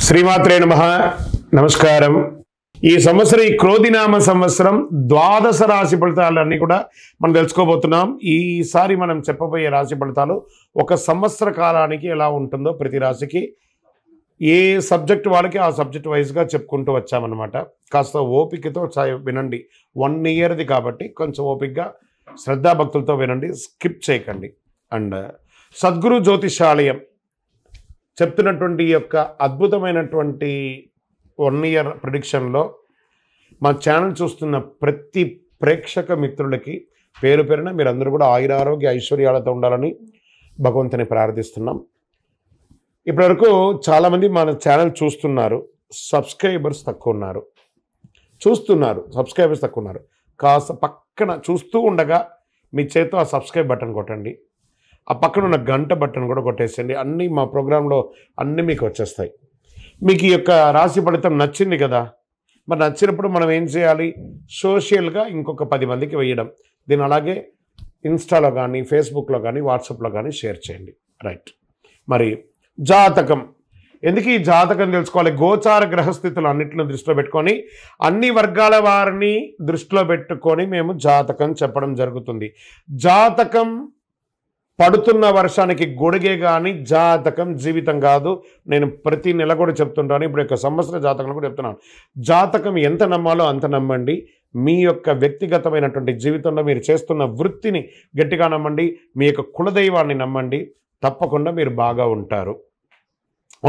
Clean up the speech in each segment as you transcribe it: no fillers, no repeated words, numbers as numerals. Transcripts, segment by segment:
శ్రీమాత్రే నమః. నమస్కారం. ఈ సంవత్సరం ఈ క్రోధినామ సంవత్సరం ద్వాదశ రాశి ఫలితాలన్నీ కూడా మనం తెలుసుకోబోతున్నాం. ఈసారి మనం చెప్పబోయే రాశి ఫలితాలు ఒక సంవత్సర కాలానికి ఎలా ఉంటుందో ప్రతి రాశికి ఏ సబ్జెక్ట్ వాళ్ళకి ఆ సబ్జెక్ట్ వైజ్గా చెప్పుకుంటూ వచ్చామన్నమాట. కాస్త ఓపికతో వినండి. 1 ఇయర్ది కాబట్టి కొంచెం ఓపికగా శ్రద్ధాభక్తులతో వినండి, స్కిప్ చేయకండి. అండ్ సద్గురు జ్యోతిషాలయం చెప్తున్నటువంటి యొక్క అద్భుతమైనటువంటి 1 ఇయర్ ప్రిడిక్షన్లో మా ఛానల్ చూస్తున్న ప్రతి ప్రేక్షక మిత్రులకి పేరు పేరున మీరందరూ కూడా ఆయురారోగ్య ఐశ్వర్యాలతో ఉండాలని భగవంతుని ప్రార్థిస్తున్నాం. ఇప్పటివరకు చాలామంది మన ఛానల్ చూస్తున్నారు, సబ్స్క్రైబర్స్ తక్కువ ఉన్నారు. సబ్స్క్రైబర్స్ తక్కువ ఉన్నారు. కాస్త పక్కన చూస్తూ ఉండగా మీ చేతితో ఆ సబ్స్క్రైబ్ బటన్ కొట్టండి. ఆ పక్కన ఉన్న గంట బటన్ కూడా కొట్టేసండి. అన్నీ మా ప్రోగ్రాంలో అన్నీ మీకు వచ్చేస్తాయి. మీకు ఈ యొక్క రాశి ఫలితం నచ్చింది కదా, మరి నచ్చినప్పుడు మనం ఏం చేయాలి? సోషల్గా ఇంకొక 10 మందికి వేయడం. దీన్ని అలాగే ఇన్స్టాలో కానీ, ఫేస్బుక్లో కానీ, వాట్సాప్లో కానీ షేర్ చేయండి. రైట్. మరి జాతకం ఎందుకు ఈ జాతకం తెలుసుకోవాలి? గోచార గ్రహస్థితులు అన్నింటిని దృష్టిలో పెట్టుకొని అన్ని వర్గాల వారిని దృష్టిలో పెట్టుకొని మేము జాతకం చెప్పడం జరుగుతుంది. జాతకం పడుతున్న వర్షానికి గొడుగే కానీ జాతకం జీవితం కాదు. నేను ప్రతి నెల కూడా చెప్తుంటాను. ఇప్పుడు యొక్క సంవత్సర జాతకం కూడా చెప్తున్నాను. జాతకం ఎంత నమ్మాలో అంత నమ్మండి. మీ యొక్క వ్యక్తిగతమైనటువంటి జీవితంలో మీరు చేస్తున్న వృత్తిని గట్టిగా నమ్మండి. మీ యొక్క కులదైవాన్ని నమ్మండి. తప్పకుండా మీరు బాగా ఉంటారు.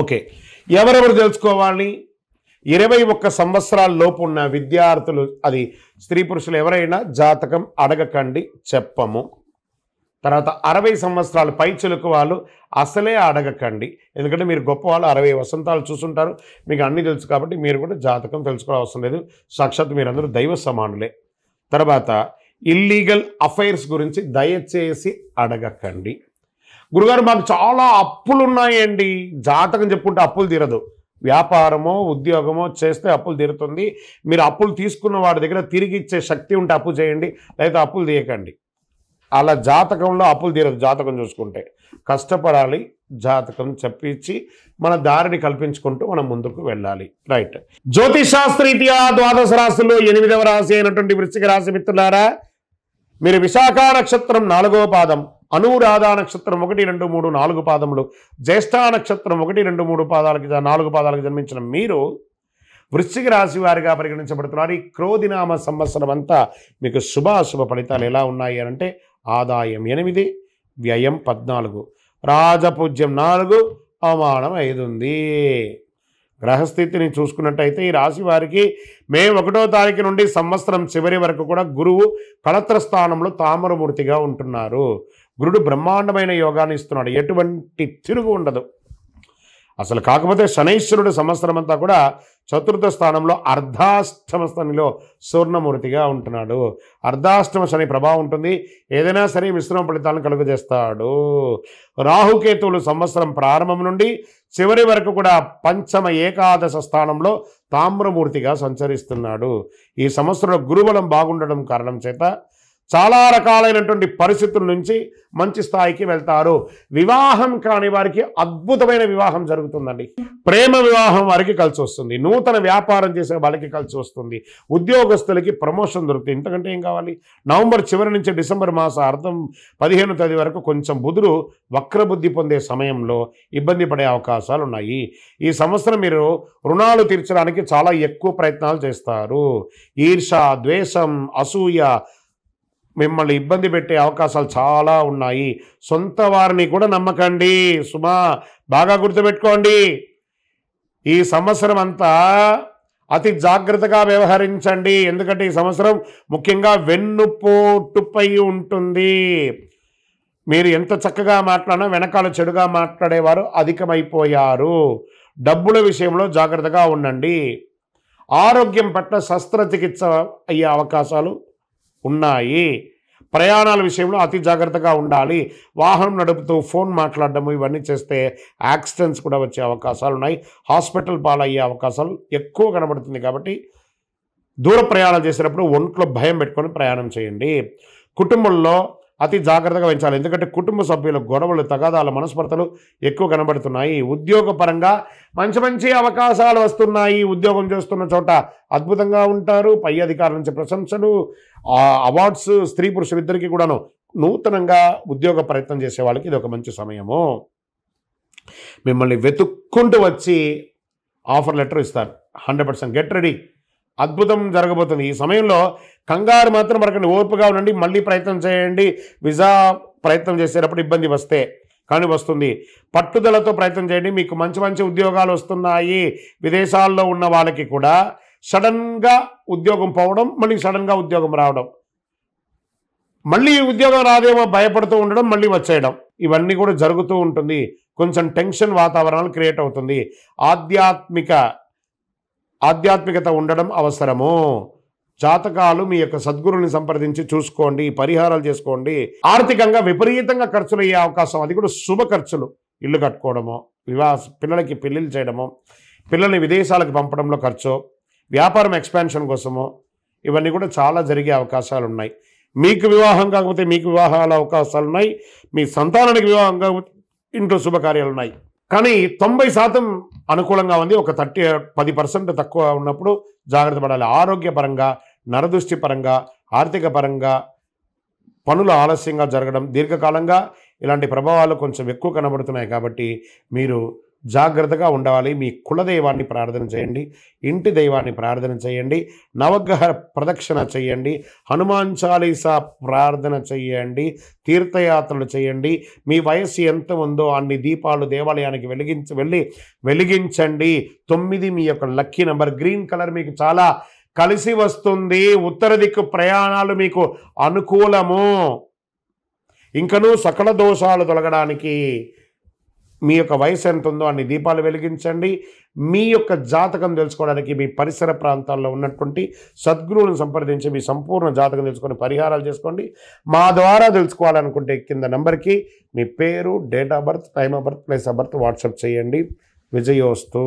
ఓకే, ఎవరెవరు తెలుసుకోవాలి? 21 సంవత్సరాల లోపు ఉన్న విద్యార్థులు, అది స్త్రీ పురుషులు ఎవరైనా జాతకం అడగకండి, చెప్పము. తర్వాత 60 సంవత్సరాలు పై చిలుకు వాళ్ళు అసలే అడగకండి. ఎందుకంటే మీరు గొప్ప వాళ్ళు 60 వసంతాలు చూసుంటారు, మీకు అన్నీ తెలుసు కాబట్టి మీరు కూడా జాతకం తెలుసుకోవాల్సిన అవసరం లేదు. సాక్షాత్ మీరందరూ దైవ సమానులే. తర్వాత ఇల్లీగల్ అఫైర్స్ గురించి దయచేసి అడగకండి. గురుగారు మాకు చాలా అప్పులు ఉన్నాయండి. జాతకం చెప్పుకుంటే అప్పులు తీరదు. వ్యాపారమో ఉద్యోగమో చేస్తే అప్పులు తీరుతుంది. మీరు అప్పులు తీసుకున్న వాడి దగ్గర తిరిగి ఇచ్చే శక్తి ఉంటే అప్పు చేయండి, లేదా అప్పులు తీయకండి. అలా జాతకంలో అప్పులు తీరదు. జాతకం చూసుకుంటే కష్టపడాలి. జాతకం చెప్పించి మన దారిని కల్పించుకుంటూ మనం ముందుకు వెళ్ళాలి. రైట్. జ్యోతిషాస్త్రరీత్యా ద్వాదశ రాశుల్లో 8వ రాశి అయినటువంటి వృశ్చిక రాశి మిత్రులారా, మీరు విశాఖ నక్షత్రం 4వ పాదం, అనురాధ నక్షత్రం 1, 2, 3, 4 పాదములు, జ్యేష్ఠ నక్షత్రం 1, 2, 3 పాదాలకి 4 పాదాలకు జన్మించిన మీరు వృశ్చిక రాశి వారిగా పరిగణించబడుతున్నారు. ఈ క్రోధినామ సంవత్సరం అంతా మీకు శుభాశుభ ఫలితాలు ఎలా ఉన్నాయి అంటే ఆదాయం 8, వ్యయం 14, రాజపూజ్యం 4, అవమానం 5 ఉంది. గ్రహస్థితిని చూసుకున్నట్టయితే ఈ రాశి వారికి మే 1వ తారీఖు నుండి సంవత్సరం చివరి వరకు కూడా గురువు కళత్ర స్థానంలో తామరమూర్తిగా ఉంటున్నారు. గురుడు బ్రహ్మాండమైన యోగాన్ని ఇస్తున్నాడు. ఎటువంటి తిరుగు ఉండదు అసలు. కాకపోతే శనైశ్వరుడు సంవత్సరం అంతా కూడా చతుర్థ స్థానంలో అర్ధాష్టమ స్థానిలో సూర్ణమూర్తిగా ఉంటున్నాడు. అర్ధాష్టమ శని ప్రభావం ఉంటుంది. ఏదైనా సరే మిశ్రమ ఫలితాలను కలుగజేస్తాడు. రాహుకేతువులు సంవత్సరం ప్రారంభం నుండి చివరి వరకు కూడా పంచమ ఏకాదశ స్థానంలో తామ్రమూర్తిగా సంచరిస్తున్నాడు. ఈ సంవత్సరంలో గురుబలం బాగుండడం కారణం చేత చాలా రకాలైనటువంటి పరిస్థితుల నుంచి మంచి స్థాయికి వెళ్తారు. వివాహం కాని వారికి అద్భుతమైన వివాహం జరుగుతుందండి. ప్రేమ వివాహం వారికి కలిసి వస్తుంది. నూతన వ్యాపారం చేసే వాళ్ళకి కలిసి వస్తుంది. ఉద్యోగస్తులకి ప్రమోషన్ దొరుకుతుంది. ఇంతకంటే ఏం కావాలి? నవంబర్ చివరి నుంచి డిసెంబర్ మాసార్థం 15వ తేదీ వరకు కొంచెం బుధుడు వక్రబుద్ధి పొందే సమయంలో ఇబ్బంది పడే అవకాశాలు ఉన్నాయి. ఈ సంవత్సరం మీరు రుణాలు తీర్చడానికి చాలా ఎక్కువ ప్రయత్నాలు చేస్తారు. ఈర్ష, ద్వేషం, అసూయ మిమ్మల్ని ఇబ్బంది పెట్టే అవకాశాలు చాలా ఉన్నాయి. సొంత వారిని కూడా నమ్మకండి సుమా, బాగా గుర్తుపెట్టుకోండి. ఈ సంవత్సరం అంతా అతి జాగ్రత్తగా వ్యవహరించండి. ఎందుకంటే ఈ సంవత్సరం ముఖ్యంగా వెన్నుపోటుపై ఉంటుంది. మీరు ఎంత చక్కగా మాట్లాడినా వెనకాల చెడుగా మాట్లాడేవారు అధికమైపోయారు. డబ్బుల విషయంలో జాగ్రత్తగా ఉండండి. ఆరోగ్యం పట్ల శస్త్రచికిత్స అయ్యే అవకాశాలు ఉన్నాయి. ప్రయాణాల విషయంలో అతి జాగ్రత్తగా ఉండాలి. వాహనం నడుపుతూ ఫోన్ మాట్లాడడం ఇవన్నీ చేస్తే యాక్సిడెంట్స్ కూడా వచ్చే అవకాశాలు ఉన్నాయి. హాస్పిటల్ పాలయ్యే అవకాశాలు ఎక్కువ కనబడుతుంది. కాబట్టి దూర ప్రయాణం చేసేటప్పుడు ఒంట్లో భయం పెట్టుకొని ప్రయాణం చేయండి. కుటుంబంలో అతి జాగ్రత్తగా వహించాలి. ఎందుకంటే కుటుంబ సభ్యుల గొడవలు, తగాదాలు, మనస్పర్ధలు ఎక్కువ కనబడుతున్నాయి. ఉద్యోగపరంగా మంచి మంచి అవకాశాలు వస్తున్నాయి. ఉద్యోగం చేస్తున్న చోట అద్భుతంగా ఉంటారు. పై అధికారుల నుంచి ప్రశంసలు, అవార్డ్స్, స్త్రీ పురుషులు ఇద్దరికీ కూడాను నూతనంగా ఉద్యోగ ప్రయత్నం చేసే వాళ్ళకి ఇది ఒక మంచి సమయము. మిమ్మల్ని వెతుక్కుంటూ వచ్చి ఆఫర్ లెటర్ ఇస్తారు. 100% గెట్ రెడీ. అద్భుతం జరగబోతుంది. ఈ సమయంలో కంగారు మాత్రం పడకండి, ఓర్పుగా ఉండండి. మళ్ళీ ప్రయత్నం చేయండి. వీసా ప్రయత్నం చేసేటప్పుడు ఇబ్బంది వస్తే కానీ వస్తుంది. పట్టుదలతో ప్రయత్నం చేయండి. మీకు మంచి మంచి ఉద్యోగాలు వస్తున్నాయి. విదేశాల్లో ఉన్న వాళ్ళకి కూడా సడన్గా ఉద్యోగం పోవడం, మళ్ళీ సడన్గా ఉద్యోగం రావడం, మళ్ళీ ఉద్యోగం రాదేమో భయపడుతూ ఉండడం, మళ్ళీ వచ్చేయడం, ఇవన్నీ కూడా జరుగుతూ ఉంటుంది. కొంచెం టెన్షన్ వాతావరణాలు క్రియేట్ అవుతుంది. ఆధ్యాత్మికత ఉండడం అవసరము. జాతకాలు మీ యొక్క సద్గురుని సంప్రదించి చూసుకోండి, పరిహారాలు చేసుకోండి. ఆర్థికంగా విపరీతంగా ఖర్చులు అయ్యే అవకాశం, అది కూడా శుభ ఖర్చులు. ఇల్లు కట్టుకోవడము, పిల్లలకి పెళ్ళిళ్ళు చేయడము, పిల్లల్ని విదేశాలకు పంపడంలో ఖర్చు, వ్యాపారం ఎక్స్పాన్షన్ కోసము, ఇవన్నీ కూడా చాలా జరిగే అవకాశాలు ఉన్నాయి. మీకు వివాహం కాకపోతే మీకు వివాహాల అవకాశాలు ఉన్నాయి. మీ సంతానానికి వివాహం కాకపోతే ఇంట్లో శుభకార్యాలు ఉన్నాయి. కానీ 90% అనుకూలంగా ఉంది. ఒక 10% తక్కువ ఉన్నప్పుడు జాగ్రత్త పడాలి. ఆరోగ్యపరంగా, నరదృష్టి పరంగా, ఆర్థిక పరంగా పనులు ఆలస్యంగా జరగడం, దీర్ఘకాలంగా ఇలాంటి ప్రభావాలు కొంచెం ఎక్కువ కనబడుతున్నాయి. కాబట్టి మీరు జాగ్రత్తగా ఉండాలి. మీ కులదైవాన్ని ప్రార్థన చేయండి, ఇంటి దైవాన్ని ప్రార్థన చేయండి, నవగ్రహ ప్రదక్షిణ చేయండి, హనుమాన్ చాలీసా ప్రార్థన చేయండి, తీర్థయాత్రలు చేయండి. మీ వయస్సు ఎంత ఉందో అన్ని దీపాలు దేవాలయానికి వెలిగించండి. 9 మీ యొక్క లక్కీ నెంబర్. గ్రీన్ కలర్ మీకు చాలా కలిసి వస్తుంది. ఉత్తర దిక్కు ప్రయాణాలు మీకు అనుకూలము. ఇంకనూ సకల దోషాలు తొలగడానికి మీ యొక్క వయసు ఎంత ఉందో అన్ని దీపాలు వెలిగించండి. మీ యొక్క జాతకం తెలుసుకోవడానికి మీ పరిసర ప్రాంతాల్లో ఉన్నటువంటి సద్గురువులను సంప్రదించి మీ సంపూర్ణ జాతకం తెలుసుకొని పరిహారాలు చేసుకోండి. మా ద్వారా తెలుసుకోవాలనుకుంటే కింద నెంబర్కి మీ పేరు, date of birth, time of birth, place of birth WhatsApp చేయండి. విజయోస్తు.